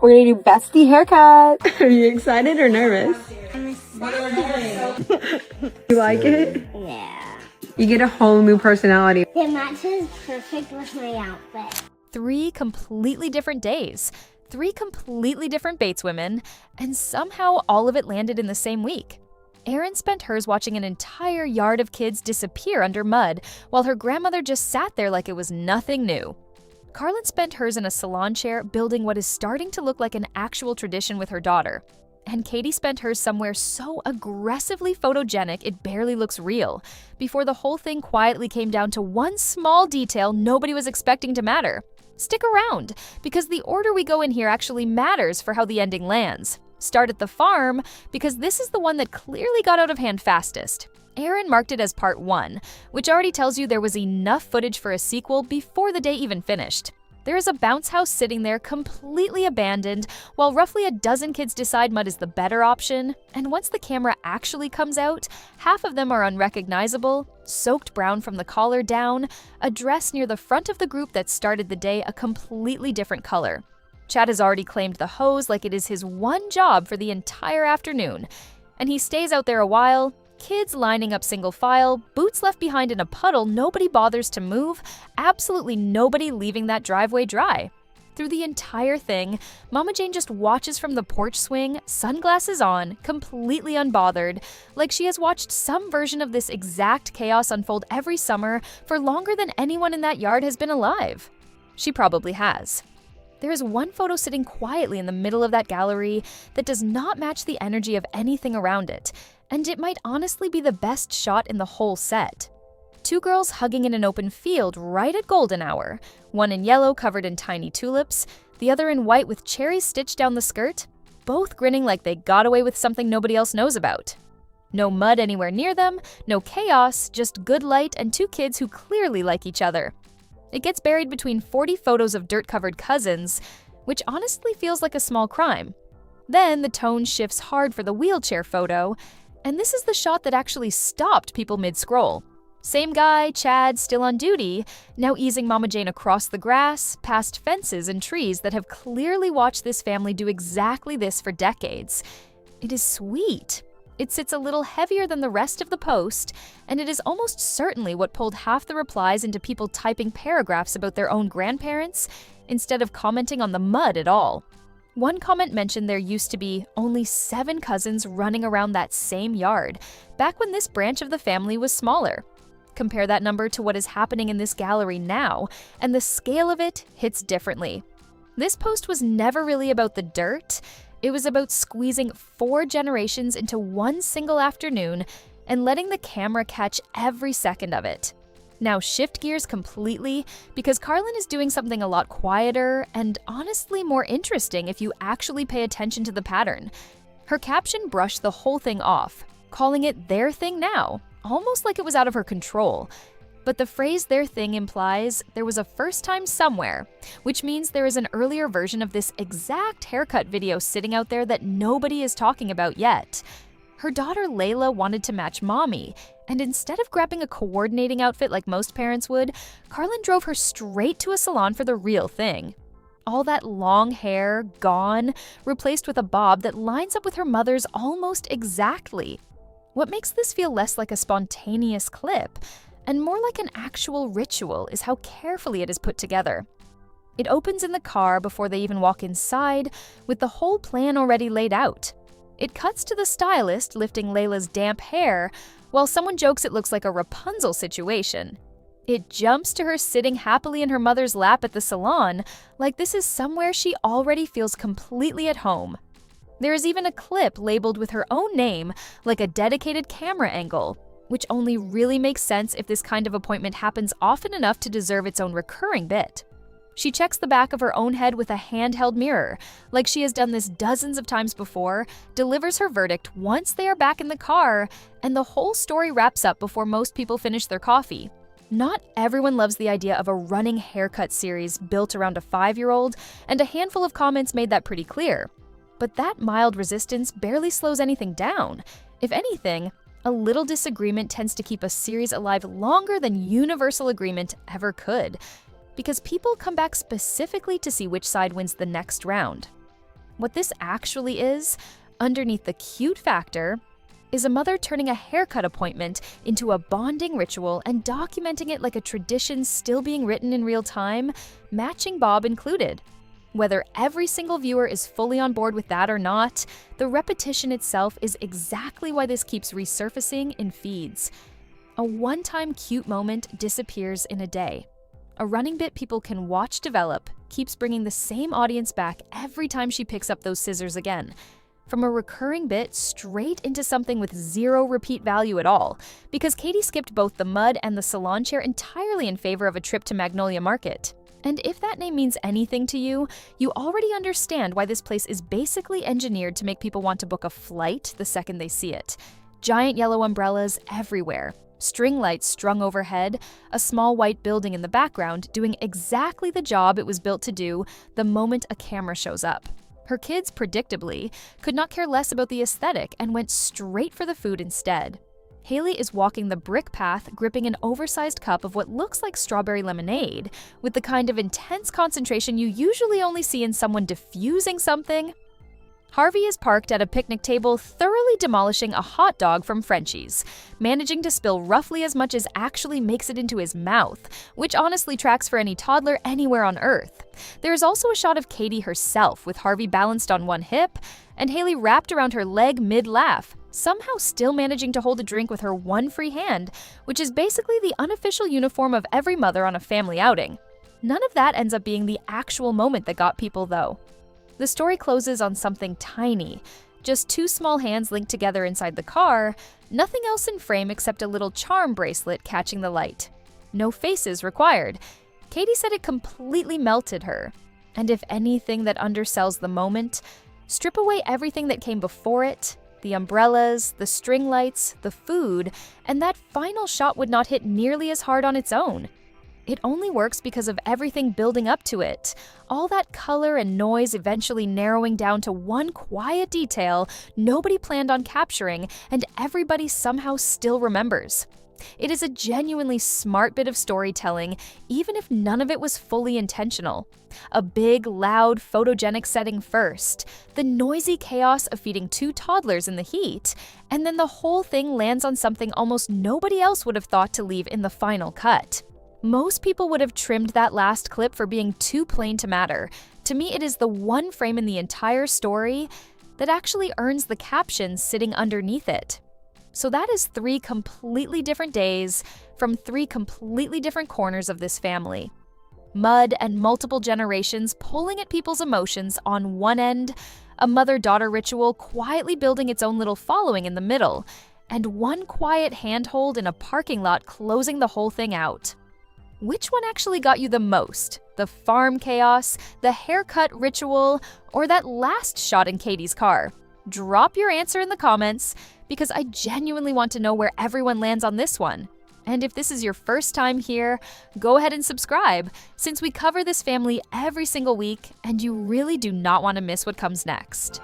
We're gonna do bestie haircut. Are you excited or nervous? You like it? Yeah. You get a whole new personality. It matches perfect with my outfit. 3 completely different days, 3 completely different Bates women, and somehow all of it landed in the same week. Erin spent hers watching an entire yard of kids disappear under mud, while her grandmother just sat there like it was nothing new. Carlin spent hers in a salon chair building what is starting to look like an actual tradition with her daughter. And Katie spent hers somewhere so aggressively photogenic it barely looks real, before the whole thing quietly came down to one small detail nobody was expecting to matter. Stick around, because the order we go in here actually matters for how the ending lands. Start at the farm, because this is the one that clearly got out of hand fastest. Erin marked it as part 1, which already tells you there was enough footage for a sequel before the day even finished. There is a bounce house sitting there completely abandoned, while roughly a dozen kids decide mud is the better option, and once the camera actually comes out, half of them are unrecognizable, soaked brown from the collar down, a dress near the front of the group that started the day a completely different color. Chad has already claimed the hose like it is his one job for the entire afternoon, and he stays out there a while. Kids lining up single file, boots left behind in a puddle nobody bothers to move, absolutely nobody leaving that driveway dry. Through the entire thing, Mama Jane just watches from the porch swing, sunglasses on, completely unbothered, like she has watched some version of this exact chaos unfold every summer for longer than anyone in that yard has been alive. She probably has. There is one photo sitting quietly in the middle of that gallery that does not match the energy of anything around it, and it might honestly be the best shot in the whole set. 2 girls hugging in an open field right at golden hour, one in yellow covered in tiny tulips, the other in white with cherries stitched down the skirt, both grinning like they got away with something nobody else knows about. No mud anywhere near them, no chaos, just good light and 2 kids who clearly like each other. It gets buried between 40 photos of dirt-covered cousins, which honestly feels like a small crime. Then the tone shifts hard for the wheelchair photo, and this is the shot that actually stopped people mid-scroll. Same guy, Chad, still on duty, now easing Mama Jane across the grass, past fences and trees that have clearly watched this family do exactly this for decades. It is sweet. It sits a little heavier than the rest of the post, and it is almost certainly what pulled half the replies into people typing paragraphs about their own grandparents instead of commenting on the mud at all. One comment mentioned there used to be only 7 cousins running around that same yard, back when this branch of the family was smaller. Compare that number to what is happening in this gallery now, and the scale of it hits differently. This post was never really about the dirt. It was about squeezing 4 generations into one single afternoon and letting the camera catch every second of it. Now shift gears completely, because Carlin is doing something a lot quieter and honestly more interesting if you actually pay attention to the pattern. Her caption brushed the whole thing off, calling it their thing now, almost like it was out of her control. But the phrase their thing implies there was a first time somewhere, which means there is an earlier version of this exact haircut video sitting out there that nobody is talking about yet. Her daughter Layla wanted to match mommy, and instead of grabbing a coordinating outfit like most parents would, Carlin drove her straight to a salon for the real thing. All that long hair, gone, replaced with a bob that lines up with her mother's almost exactly. What makes this feel less like a spontaneous clip and more like an actual ritual is how carefully it is put together. It opens in the car before they even walk inside, with the whole plan already laid out. It cuts to the stylist lifting Layla's damp hair, while someone jokes it looks like a Rapunzel situation. It jumps to her sitting happily in her mother's lap at the salon, like this is somewhere she already feels completely at home. There is even a clip labeled with her own name, like a dedicated camera angle, which only really makes sense if this kind of appointment happens often enough to deserve its own recurring bit. She checks the back of her own head with a handheld mirror, like she has done this dozens of times before, delivers her verdict once they are back in the car, and the whole story wraps up before most people finish their coffee. Not everyone loves the idea of a running haircut series built around a 5-year-old, and a handful of comments made that pretty clear. But that mild resistance barely slows anything down. If anything, a little disagreement tends to keep a series alive longer than universal agreement ever could, because people come back specifically to see which side wins the next round. What this actually is, underneath the cute factor, is a mother turning a haircut appointment into a bonding ritual and documenting it like a tradition still being written in real time, matching bob included. Whether every single viewer is fully on board with that or not, the repetition itself is exactly why this keeps resurfacing in feeds. A one-time cute moment disappears in a day. A running bit people can watch develop keeps bringing the same audience back every time she picks up those scissors again. From a recurring bit straight into something with zero repeat value at all, because Katie skipped both the mud and the salon chair entirely in favor of a trip to Magnolia Market. And if that name means anything to you, you already understand why this place is basically engineered to make people want to book a flight the second they see it. Giant yellow umbrellas everywhere, string lights strung overhead, a small white building in the background doing exactly the job it was built to do the moment a camera shows up. Her kids, predictably, could not care less about the aesthetic and went straight for the food instead. Haley is walking the brick path, gripping an oversized cup of what looks like strawberry lemonade, with the kind of intense concentration you usually only see in someone diffusing something. Harvey is parked at a picnic table, thoroughly demolishing a hot dog from Frenchie's, managing to spill roughly as much as actually makes it into his mouth, which honestly tracks for any toddler anywhere on Earth. There is also a shot of Katie herself, with Harvey balanced on one hip, and Haley wrapped around her leg mid-laugh, somehow still managing to hold a drink with her one free hand, which is basically the unofficial uniform of every mother on a family outing. None of that ends up being the actual moment that got people, though. The story closes on something tiny, just two small hands linked together inside the car, nothing else in frame except a little charm bracelet catching the light. No faces required. Katie said it completely melted her. And if anything that undersells the moment, strip away everything that came before it, the umbrellas, the string lights, the food, and that final shot would not hit nearly as hard on its own. It only works because of everything building up to it, all that color and noise eventually narrowing down to one quiet detail nobody planned on capturing and everybody somehow still remembers. It is a genuinely smart bit of storytelling, even if none of it was fully intentional. A big, loud, photogenic setting first, the noisy chaos of feeding two toddlers in the heat, and then the whole thing lands on something almost nobody else would have thought to leave in the final cut. Most people would have trimmed that last clip for being too plain to matter. To me, it is the one frame in the entire story that actually earns the caption sitting underneath it. So that is 3 completely different days from 3 completely different corners of this family. Mud and multiple generations pulling at people's emotions on one end, a mother-daughter ritual quietly building its own little following in the middle, and one quiet handhold in a parking lot closing the whole thing out. Which one actually got you the most? The farm chaos, the haircut ritual, or that last shot in Katie's car? Drop your answer in the comments, because I genuinely want to know where everyone lands on this one. And if this is your first time here, go ahead and subscribe, since we cover this family every single week, and you really do not want to miss what comes next.